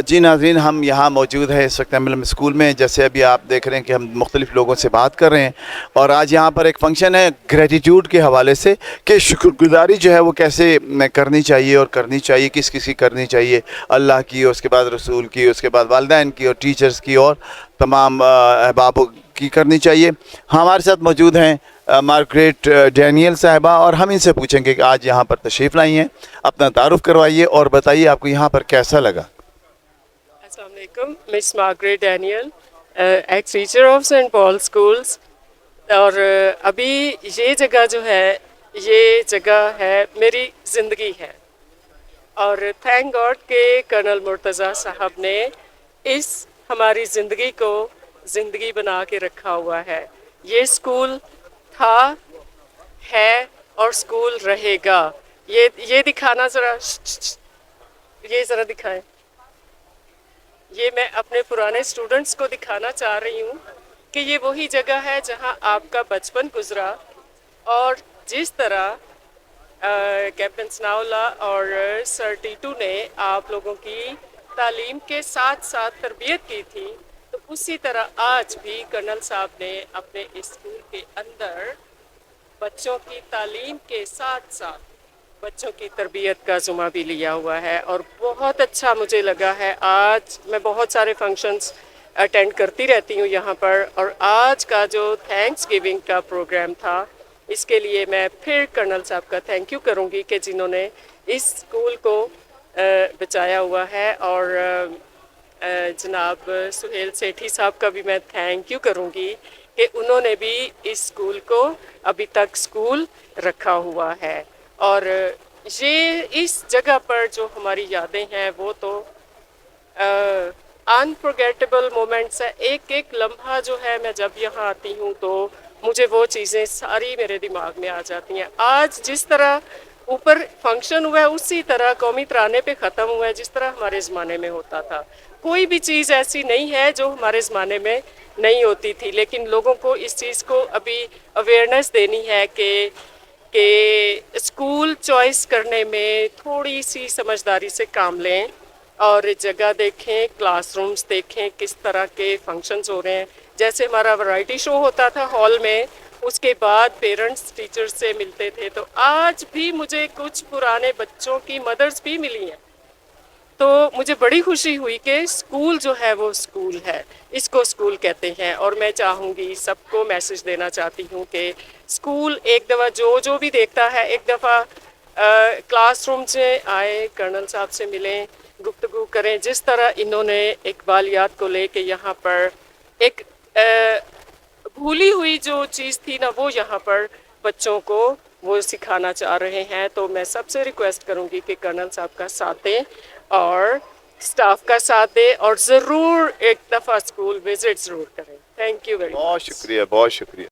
جی ناظرین، ہم یہاں موجود ہیں اس وقت MLM اسکول میں. جیسے ابھی آپ دیکھ رہے ہیں کہ ہم مختلف لوگوں سے بات کر رہے ہیں، اور آج یہاں پر ایک فنکشن ہے گریٹیٹیوڈ کے حوالے سے کہ شکر گزاری جو ہے وہ کیسے کرنی چاہیے، اور کرنی چاہیے کس کی کرنی چاہیے. اللہ کی، اس کے بعد رسول کی، اس کے بعد والدین کی اور ٹیچرز کی اور تمام احباب کی کرنی چاہیے. ہمارے ساتھ موجود ہیں مارگریٹ ڈینیل صاحبہ، اور ہم ان سے پوچھیں گے کہ آج یہاں پر تشریف لائی ہیں. اپنا تعارف کروائیے اور بتائیے آپ کو یہاں پر کیسا لگا. السلام علیکم. Miss Margaret Daniel, ex teacher of saint Paul schools. اور ابھی یہ جگہ جو ہے، یہ جگہ ہے میری زندگی ہے. اور تھینک گاڈ کہ کرنل مرتضیٰ صاحب نے اس ہماری زندگی کو زندگی بنا کے رکھا ہوا ہے. یہ اسکول تھا، ہے اور اسکول رہے گا. یہ دکھانا ذرا، یہ ذرا دکھائیں. یہ میں اپنے پرانے اسٹوڈنٹس کو دکھانا چاہ رہی ہوں کہ یہ وہی جگہ ہے جہاں آپ کا بچپن گزرا، اور جس طرح کیپٹن ثناء اللہ اور سر ٹیٹو نے آپ لوگوں کی تعلیم کے ساتھ ساتھ تربیت کی تھی، تو اسی طرح آج بھی کرنل صاحب نے اپنے اسکول کے اندر بچوں کی تعلیم کے ساتھ ساتھ بچوں کی تربیت کا ذمہ بھی لیا ہوا ہے. اور بہت اچھا مجھے لگا ہے. آج میں بہت سارے فنکشنز اٹینڈ کرتی رہتی ہوں یہاں پر، اور آج کا جو تھینکس گیونگ کا پروگرام تھا، اس کے لیے میں پھر کرنل صاحب کا تھینک یو کروں گی کہ جنہوں نے اس اسکول کو بچایا ہوا ہے. اور جناب سہیل سیٹھی صاحب کا بھی میں تھینک یو کروں گی کہ انہوں نے بھی اس اسکول کو ابھی تک اسکول رکھا ہوا ہے. اور یہ اس جگہ پر جو ہماری یادیں ہیں وہ تو انفرگیٹیبل مومنٹس ہے. ایک ایک لمحہ جو ہے، میں جب یہاں آتی ہوں تو مجھے وہ چیزیں ساری میرے دماغ میں آ جاتی ہیں. آج جس طرح اوپر فنکشن ہوا ہے، اسی طرح قومی ترانے پہ ختم ہوا ہے جس طرح ہمارے زمانے میں ہوتا تھا. کوئی بھی چیز ایسی نہیں ہے جو ہمارے زمانے میں نہیں ہوتی تھی، لیکن لوگوں کو اس چیز کو ابھی اویئرنیس دینی ہے کہ اسکول چوائس کرنے میں تھوڑی سی سمجھداری سے کام لیں، اور جگہ دیکھیں، کلاس رومز دیکھیں، کس طرح کے فنکشنز ہو رہے ہیں. جیسے ہمارا ورائٹی شو ہوتا تھا ہال میں، اس کے بعد پیرنٹس ٹیچرز سے ملتے تھے، تو آج بھی مجھے کچھ پرانے بچوں کی مدرز بھی ملی ہیں. تو مجھے بڑی خوشی ہوئی کہ اسکول جو ہے وہ اسکول ہے، اس کو اسکول کہتے ہیں. اور میں چاہوں گی، سب کو میسج دینا چاہتی ہوں کہ اسکول ایک دفعہ جو بھی دیکھتا ہے، ایک دفعہ کلاس روم سے آئے، کرنل صاحب سے ملیں، گفتگو کریں. جس طرح انہوں نے اقبالیات کو لے کے یہاں پر ایک بھولی ہوئی جو چیز تھی نا، وہ یہاں پر بچوں کو وہ سکھانا چاہ رہے ہیں. تو میں سب سے ریکویسٹ کروں گی کہ کرنل صاحب کا ساتھ دیں اور اسٹاف کا ساتھ دیں، اور ضرور ایک دفعہ اسکول وزٹ ضرور کریں. Thank you very much. بہت شکریہ، بہت شکریہ.